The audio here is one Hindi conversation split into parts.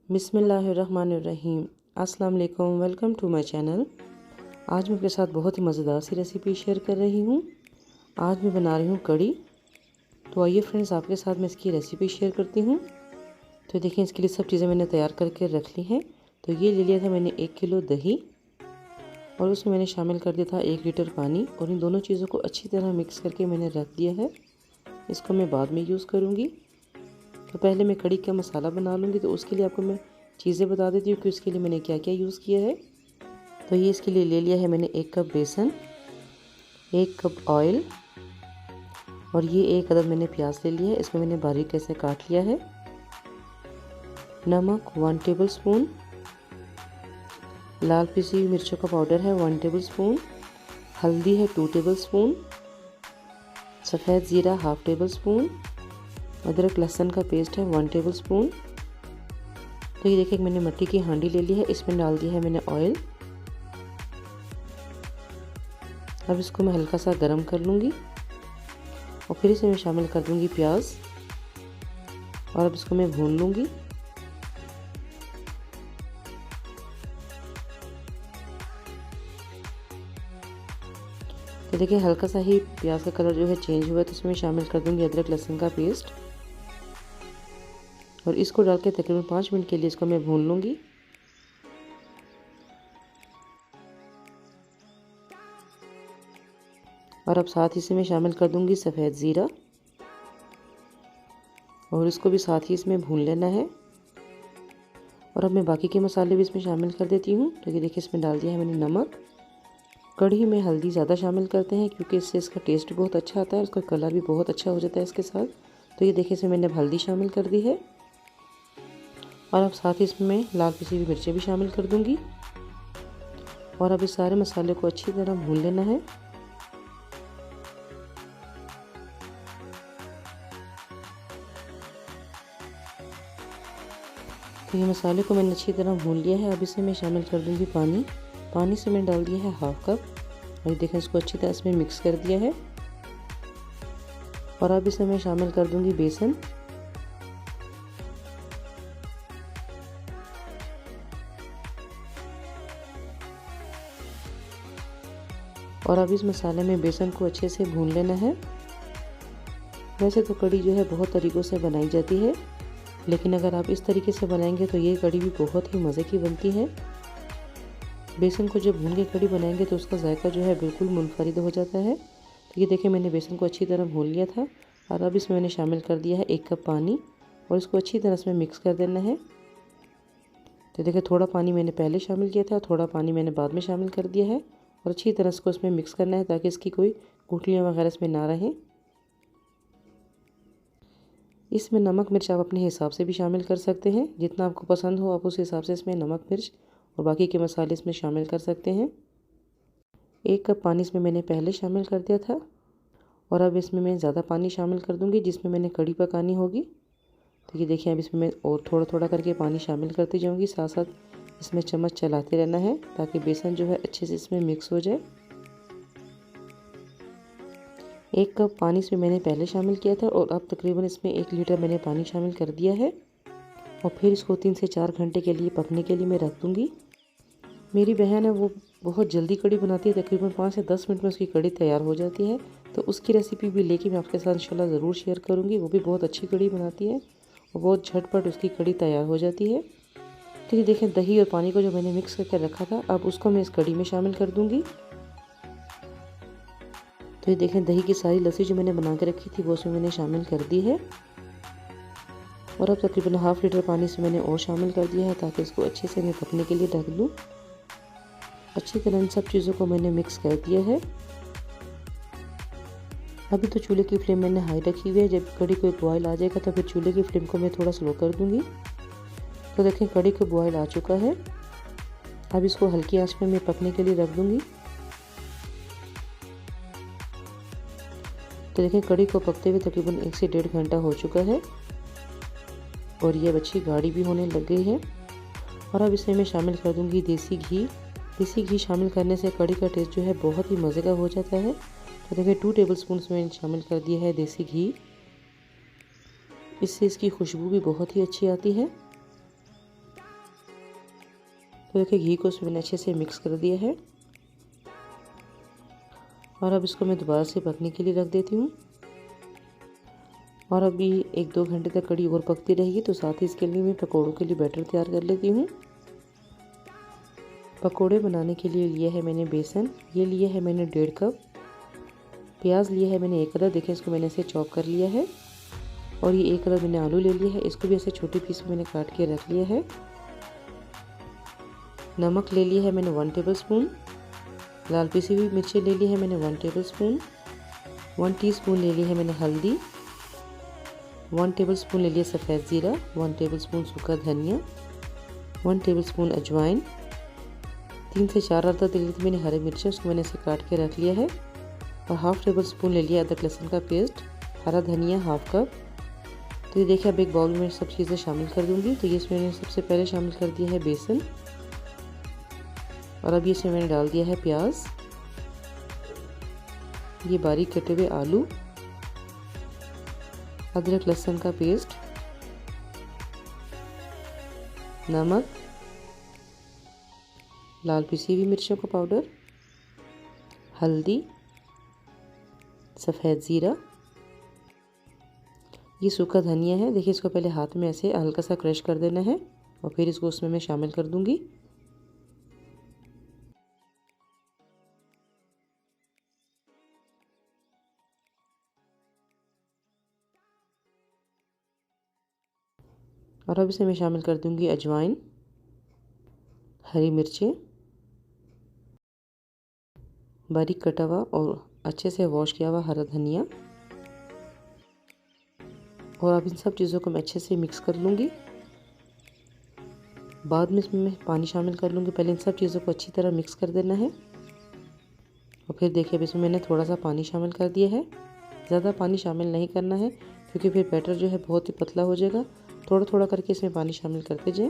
बिस्मिल्लाहिर्रहमानिर्रहीम। अस्सलाम वालेकुम, वेलकम टू माय चैनल। आज मैं आपके साथ बहुत ही मज़ेदार सी रेसिपी शेयर कर रही हूँ। आज मैं बना रही हूँ कड़ी। तो आइए फ्रेंड्स, आपके साथ मैं इसकी रेसिपी शेयर करती हूँ। तो देखिए, इसके लिए सब चीज़ें मैंने तैयार करके रख ली हैं। तो ये ले लिया था मैंने 1 किलो दही और उसमें मैंने शामिल कर दिया था 1 लीटर पानी और इन दोनों चीज़ों को अच्छी तरह मिक्स करके मैंने रख दिया है। इसको मैं बाद में यूज़ करूँगी। तो पहले मैं कड़ी का मसाला बना लूँगी। तो उसके लिए आपको मैं चीज़ें बता देती हूँ कि उसके लिए मैंने क्या क्या यूज़ किया है। तो ये इसके लिए ले लिया है मैंने 1 कप बेसन, 1 कप ऑयल और ये 1 अदद मैंने प्याज ले लिया है। इसको मैंने बारीक ऐसे काट लिया है। नमक 1 टेबल स्पून, लाल पिसी हुई मिर्चों का पाउडर है 1 टेबल स्पून, हल्दी है 2 टेबल स्पून, सफ़ेद ज़ीरा 1/2 टेबल स्पून, अदरक लहसुन का पेस्ट है 1 टेबल स्पून। तो ये देखिए, मैंने मिट्टी की हांडी ले ली है, इसमें डाल दिया है मैंने ऑयल। अब इसको मैं हल्का सा गरम कर लूँगी और फिर इसे मैं शामिल कर दूँगी प्याज और अब इसको मैं भून लूँगी। तो देखिए, हल्का सा ही प्याज का कलर जो है चेंज हुआ है। तो इसमें मैं शामिल कर दूँगी अदरक लहसुन का पेस्ट और इसको डाल के तकरीबन 5 मिनट के लिए इसको मैं भून लूँगी। और अब साथ ही से मैं शामिल कर दूँगी सफ़ेद ज़ीरा और इसको भी साथ ही इसमें भून लेना है। और अब मैं बाकी के मसाले भी इसमें शामिल कर देती हूँ। तो ये देखिए, इसमें डाल दिया है मैंने नमक। कढ़ी में हल्दी ज़्यादा शामिल करते हैं क्योंकि इससे इसका टेस्ट बहुत अच्छा आता है, उसका कलर भी बहुत अच्छा हो जाता है इसके साथ। तो ये देखिए, इसमें मैंने हल्दी शामिल कर दी है और अब साथ ही इसमें मैं लाल पिसी हुई मिर्चें भी शामिल कर दूँगी। और अब इस सारे मसाले को अच्छी तरह भून लेना है। तो ये मसाले को मैंने अच्छी तरह भून लिया है। अब इसे मैं शामिल कर दूँगी पानी। पानी से मैंने डाल दिया है 1/2 कप और देखें, इसको अच्छी तरह इसमें मिक्स कर दिया है। और अब इसे मैं शामिल कर दूँगी बेसन। और अब इस मसाले में बेसन को अच्छे से भून लेना है। वैसे तो कड़ी जो है बहुत तरीक़ों से बनाई जाती है, लेकिन अगर आप इस तरीके से बनाएंगे तो ये कड़ी भी बहुत ही मज़े की बनती है। बेसन को जब भून के कड़ी बनाएंगे तो उसका जायका जो है बिल्कुल मुनफरिद हो जाता है। तो ये देखिए, मैंने बेसन को अच्छी तरह भून लिया था और अब इसमें मैंने शामिल कर दिया है 1 कप पानी और इसको अच्छी तरह से मिक्स कर देना है। तो देखिए, थोड़ा पानी मैंने पहले शामिल किया था और थोड़ा पानी मैंने बाद में शामिल कर दिया है और अच्छी तरह इसको इसमें मिक्स करना है ताकि इसकी कोई गुठलियाँ वगैरह इसमें ना रहें। इसमें नमक मिर्च आप अपने हिसाब से भी शामिल कर सकते हैं, जितना आपको पसंद हो आप उस हिसाब से इसमें नमक मिर्च और बाकी के मसाले इसमें शामिल कर सकते हैं। 1 कप पानी इसमें मैंने पहले शामिल कर दिया था और अब इसमें मैं ज़्यादा पानी शामिल कर दूंगी जिसमें मैंने कड़ी पकानी होगी। तो ये देखिए, अब इसमें मैं और थोड़ा थोड़ा करके पानी शामिल करती जाऊँगी। साथ साथ इसमें चम्मच चलाते रहना है ताकि बेसन जो है अच्छे से इसमें मिक्स हो जाए। 1 कप पानी इसमें मैंने पहले शामिल किया था और अब तकरीबन इसमें 1 लीटर मैंने पानी शामिल कर दिया है और फिर इसको 3 से 4 घंटे के लिए पकने के लिए मैं रख दूँगी। मेरी बहन है, वो बहुत जल्दी कड़ी बनाती है, तकरीबन 5 से 10 मिनट में उसकी कड़ी तैयार हो जाती है। तो उसकी रेसिपी भी लेके मैं आपके साथ इंशाल्लाह ज़रूर शेयर करूँगी। वो भी बहुत अच्छी कड़ी बनाती है और बहुत झटपट उसकी कड़ी तैयार हो जाती है। तो ये देखें, दही और पानी को जो मैंने मिक्स करके रखा था, अब उसको मैं इस कड़ी में शामिल कर दूँगी। तो ये देखें, दही की सारी लस्सी जो मैंने बना के रखी थी वो उसमें मैंने शामिल कर दी है और अब तकरीबन 1/2 लीटर पानी से मैंने और शामिल कर दिया है ताकि इसको अच्छे से मैं पकने के लिए ढक दूँ। अच्छी तरह इन सब चीज़ों को मैंने मिक्स कर दिया है। अभी तो चूल्हे की फ्लेम मैंने हाई रखी हुई है। जब कड़ी को बॉयल आ जाएगा तो फिर चूल्हे की फ्लेम को मैं थोड़ा स्लो कर दूँगी। तो देखें, कड़ी को बॉयल आ चुका है। अब इसको हल्की आंच में मैं पकने के लिए रख दूँगी। तो देखें, कड़ी को पकते हुए तकरीबन 1 से 1.5 घंटा हो चुका है और ये अच्छी गाढ़ी भी होने लग गई है। और अब इसमें मैं शामिल कर दूंगी देसी घी। देसी घी शामिल करने से कड़ी का टेस्ट जो है बहुत ही मज़े का हो जाता है। तो देखिए, 2 टेबल स्पून मैंने शामिल कर दिया है देसी घी। इससे इसकी खुशबू भी बहुत ही अच्छी आती है। तो देखिए घी को उसमें मैंने अच्छे से मिक्स कर दिया है और अब इसको मैं दोबारा से पकने के लिए रख देती हूँ। और अभी 1-2 घंटे तक कड़ी और पकती रहेगी, तो साथ ही इसके लिए मैं पकौड़ों के लिए बैटर तैयार कर लेती हूँ। पकोड़े बनाने के लिए लिया है मैंने बेसन, ये लिया है मैंने 1.5 कप। प्याज लिया है मैंने 1 अदद, देखिए इसको मैंने ऐसे चॉप कर लिया है। और ये 1 अदद मैंने आलू ले लिया है, इसको भी ऐसे छोटे पीस में मैंने काट के रख लिया है। नमक ले लिया है मैंने 1 टेबल स्पून। लाल पिसी हुई मिर्ची ले ली है मैंने 1 टेबल स्पून। 1 टीस्पून ले ली है मैंने हल्दी। 1 टेबल स्पून ले लिया सफ़ेद ज़ीरा। 1 टेबल स्पून सूखा धनिया। 1 टेबल स्पून अजवाइन। 3 से 4 अदद ले ली थी मैंने हरी मिर्ची, उसको मैंने इसे काट के रख लिया है। और हाफ़ टेबल स्पून ले लिया अदरक लहसुन का पेस्ट। हरा धनिया हाफ़ कप। तो ये देखिए अब एक बाउल में सब चीज़ें शामिल कर दूंगी। तो ये इसमें मैंने सबसे पहले शामिल कर दिया है बेसन और अब इसमें मैंने डाल दिया है प्याज, ये बारीक कटे हुए आलू, अदरक लहसुन का पेस्ट, नमक, लाल पिसी हुई मिर्चों का पाउडर, हल्दी, सफ़ेद ज़ीरा, ये सूखा धनिया है। देखिए इसको पहले हाथ में ऐसे हल्का सा क्रश कर देना है और फिर इसको उसमें मैं शामिल कर दूंगी। और अब इसे मैं शामिल कर दूंगी अजवाइन, हरी मिर्चें, बारीक कटा हुआ और अच्छे से वॉश किया हुआ हरा धनिया। और अब इन सब चीज़ों को मैं अच्छे से मिक्स कर लूँगी। बाद में इसमें मैं पानी शामिल कर लूँगी, पहले इन सब चीज़ों को अच्छी तरह मिक्स कर देना है। और फिर देखिए अब इसमें मैंने थोड़ा सा पानी शामिल कर दिया है। ज़्यादा पानी शामिल नहीं करना है क्योंकि फिर बैटर जो है बहुत ही पतला हो जाएगा। थोड़ा थोड़ा करके इसमें पानी शामिल करते जाएं।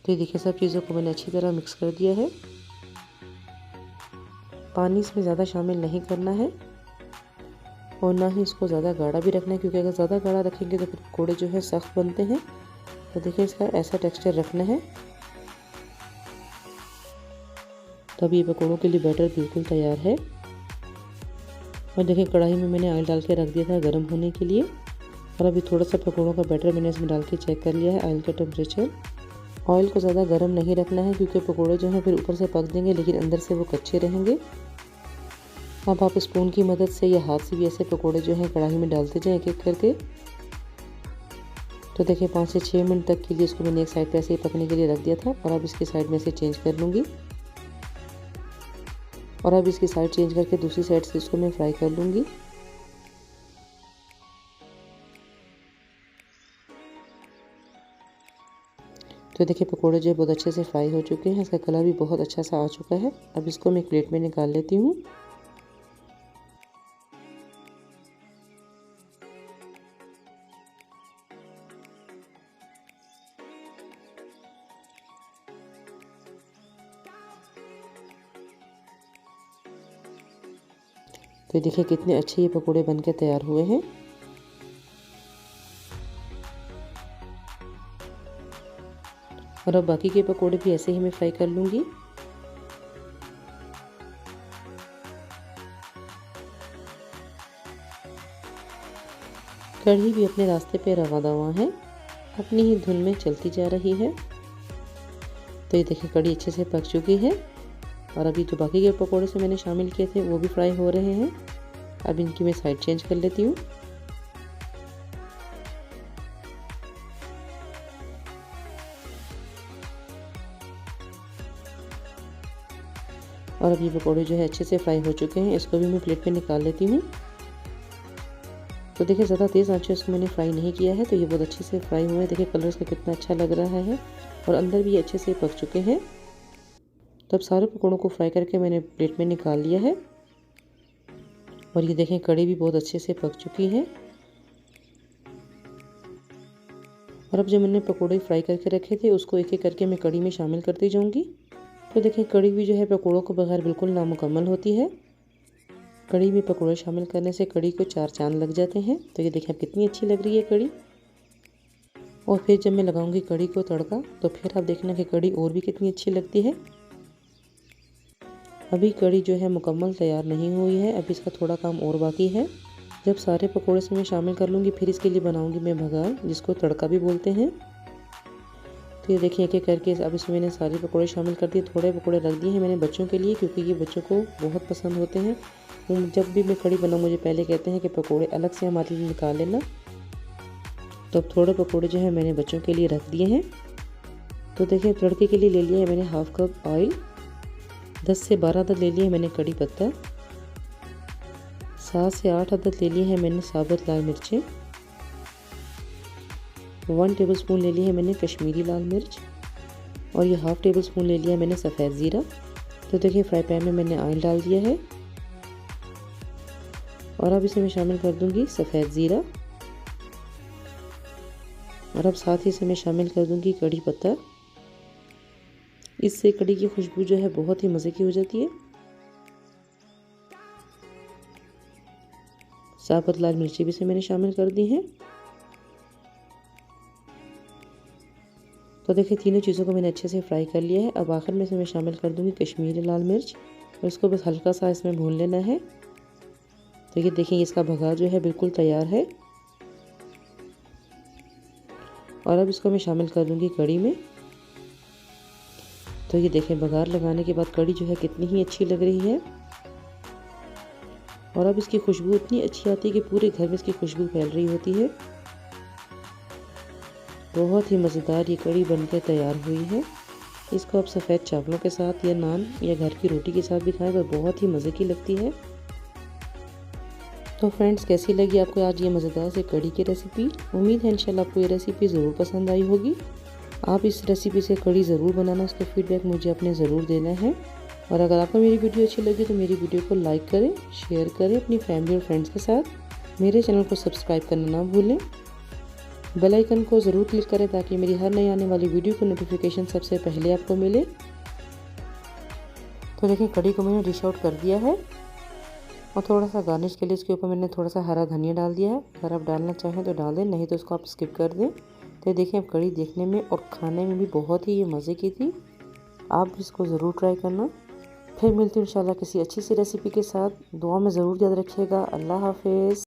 तो ये देखिए सब चीज़ों को मैंने अच्छी तरह मिक्स कर दिया है। पानी इसमें ज़्यादा शामिल नहीं करना है और ना ही इसको ज़्यादा गाढ़ा भी रखना है, क्योंकि अगर ज़्यादा गाढ़ा रखेंगे तो फिर पकौड़े जो है सख्त बनते हैं। तो देखिए इसका ऐसा टेक्सचर रखना है। तो अभी ये पकौड़ों के लिए बैटर बिल्कुल तैयार है। और देखिए कढ़ाई में मैंने ऑयल डाल के रख दिया था गर्म होने के लिए। और अभी थोड़ा सा पकौड़ों का बैटर मैंने इसमें डाल के चेक कर लिया है ऑयल का टेम्परेचर। ऑयल को ज़्यादा गर्म नहीं रखना है क्योंकि पकौड़े जो हैं फिर ऊपर से पक देंगे लेकिन अंदर से वो कच्चे रहेंगे। अब आप स्पून की मदद से या हाथ से भी ऐसे पकौड़े जो हैं कढ़ाई में डालते जाएं एक एक करके। तो देखिए 5 से 6 मिनट तक के लिए इसको मैंने एक साइड पे ऐसे ही पकने के लिए रख दिया था। और अब इसकी साइड में से चेंज कर लूँगी। और अब इसकी साइड चेंज करके दूसरी साइड से इसको मैं फ्राई कर लूँगी। तो देखिए पकोड़े जो है बहुत अच्छे से फ्राई हो चुके हैं, इसका कलर भी बहुत अच्छा सा आ चुका है। अब इसको मैं एक प्लेट में निकाल लेती हूँ। तो देखिए कितने अच्छे ये पकोड़े बनके तैयार हुए हैं। और अब बाकी के पकोड़े भी ऐसे ही मैं फ्राई कर लूँगी। कढ़ी भी अपने रास्ते पे रवा दवा है, अपनी ही धुन में चलती जा रही है। तो ये देखिए कढ़ी अच्छे से पक चुकी है। और अभी जो बाकी के पकोड़े से मैंने शामिल किए थे वो भी फ्राई हो रहे हैं। अब इनकी मैं साइड चेंज कर लेती हूँ। और अब ये पकौड़े जो है अच्छे से फ्राई हो चुके हैं, इसको भी मैं प्लेट में निकाल लेती हूँ। तो देखिए ज़्यादा तेज़ आंच से इसको मैंने फ्राई नहीं किया है, तो ये बहुत अच्छे से फ्राई हुए हैं। देखिए कलर इसका कितना अच्छा लग रहा है और अंदर भी अच्छे से पक चुके हैं। तो अब सारे पकौड़ों को फ्राई करके मैंने प्लेट में निकाल लिया है। और ये देखें कढ़ी भी बहुत अच्छे से पक चुकी है। और अब जो मैंने पकौड़े फ्राई करके रखे थे उसको एक एक करके मैं कढ़ी में शामिल करती जाऊंगी। तो देखिए कढ़ी भी जो है पकौड़ों को बगैर बिल्कुल नामुकम्मल होती है। कड़ी में पकौड़े शामिल करने से कड़ी को 4 चांद लग जाते हैं। तो ये देखिए अब कितनी अच्छी लग रही है कड़ी। और फिर जब मैं लगाऊंगी कड़ी को तड़का तो फिर आप देखना कि कड़ी और भी कितनी अच्छी लगती है। अभी कड़ी जो है मुकम्मल तैयार नहीं हुई है, अभी इसका थोड़ा काम और बाकी है। जब सारे पकौड़े से मैं शामिल कर लूँगी फिर इसके लिए बनाऊँगी मैं भगार, जिसको तड़का भी बोलते हैं। तो ये देखिए एक एक करके अब इसमें मैंने सारे पकौड़े शामिल कर दिए। थोड़े पकौड़े रख दिए हैं मैंने बच्चों के लिए, क्योंकि ये बच्चों को बहुत पसंद होते हैं। जब भी मैं कड़ी बनाऊँ मुझे पहले कहते हैं कि पकौड़े अलग से हमारे लिए निकाल लेना। तो अब थोड़े पकौड़े जो है मैंने बच्चों के लिए रख दिए हैं। तो देखिए तड़के के लिए ले लिया है मैंने हाफ कप ऑयल, 10 से 12 अदद ले लिए हैं मैंने कड़ी पत्ता, 7 से 8 अदद ले लिए हैं मैंने साबुत लाल मिर्चें, 1 टेबलस्पून ले लिया है मैंने कश्मीरी लाल मिर्च, और ये हाफ टेबल स्पून ले लिया है मैंने सफ़ेद ज़ीरा। तो देखिए फ्राई पैन में मैंने ऑयल डाल दिया है और अब इसे मैं शामिल कर दूंगी सफ़ेद ज़ीरा, और अब साथ ही इसे मैं शामिल कर दूंगी कड़ी पत्ता। इससे कड़ी की खुशबू जो है बहुत ही मज़े की हो जाती है। साबुत लाल मिर्ची भी इसे मैंने शामिल कर दी हैं। तो देखिए तीनों चीज़ों को मैंने अच्छे से फ्राई कर लिया है। अब आखिर में इसे मैं शामिल कर दूंगी कश्मीरी लाल मिर्च और इसको बस हल्का सा इसमें भून लेना है। तो ये देखिए इसका भगार जो है बिल्कुल तैयार है। और अब इसको मैं शामिल कर दूंगी कड़ी में। तो ये देखें बघार लगाने के बाद कड़ी जो है कितनी ही अच्छी लग रही है, और अब इसकी खुशबू इतनी अच्छी आती है कि पूरे घर में इसकी खुशबू फैल रही होती है। बहुत ही मज़ेदार ये कड़ी बनकर तैयार हुई है। इसको आप सफ़ेद चावलों के साथ या नान या घर की रोटी के साथ भी खाएं तो बहुत ही मज़े की लगती है। तो फ्रेंड्स कैसी लगी आपको आज ये मज़ेदार से कड़ी की रेसिपी। उम्मीद है इंशाल्लाह आपको ये रेसिपी ज़रूर पसंद आई होगी। आप इस रेसिपी से कड़ी ज़रूर बनाना, उसका फीडबैक मुझे अपने ज़रूर देना है। और अगर आपको मेरी वीडियो अच्छी लगी तो मेरी वीडियो को लाइक करें, शेयर करें अपनी फैमिली और फ्रेंड्स के साथ। मेरे चैनल को सब्सक्राइब करना ना भूलें। बेल आइकन को ज़रूर क्लिक करें ताकि मेरी हर नई आने वाली वीडियो को नोटिफिकेशन सबसे पहले आपको मिले। तो देखिए कड़ी को मैंने डिश आउट कर दिया है और थोड़ा सा गार्निश के लिए इसके ऊपर मैंने थोड़ा सा हरा धनिया डाल दिया है। अगर आप डालना चाहें तो डाल दें, नहीं तो उसको आप स्किप कर दें। तो देखिए अब कड़ी देखने में और खाने में भी बहुत ही ये मज़े की थी। आप भी इसको ज़रूर ट्राई करना। फिर मिलती हूँ इंशाल्लाह किसी अच्छी सी रेसिपी के साथ। दुआ में ज़रूर याद रखिएगा। अल्लाह हाफिज़।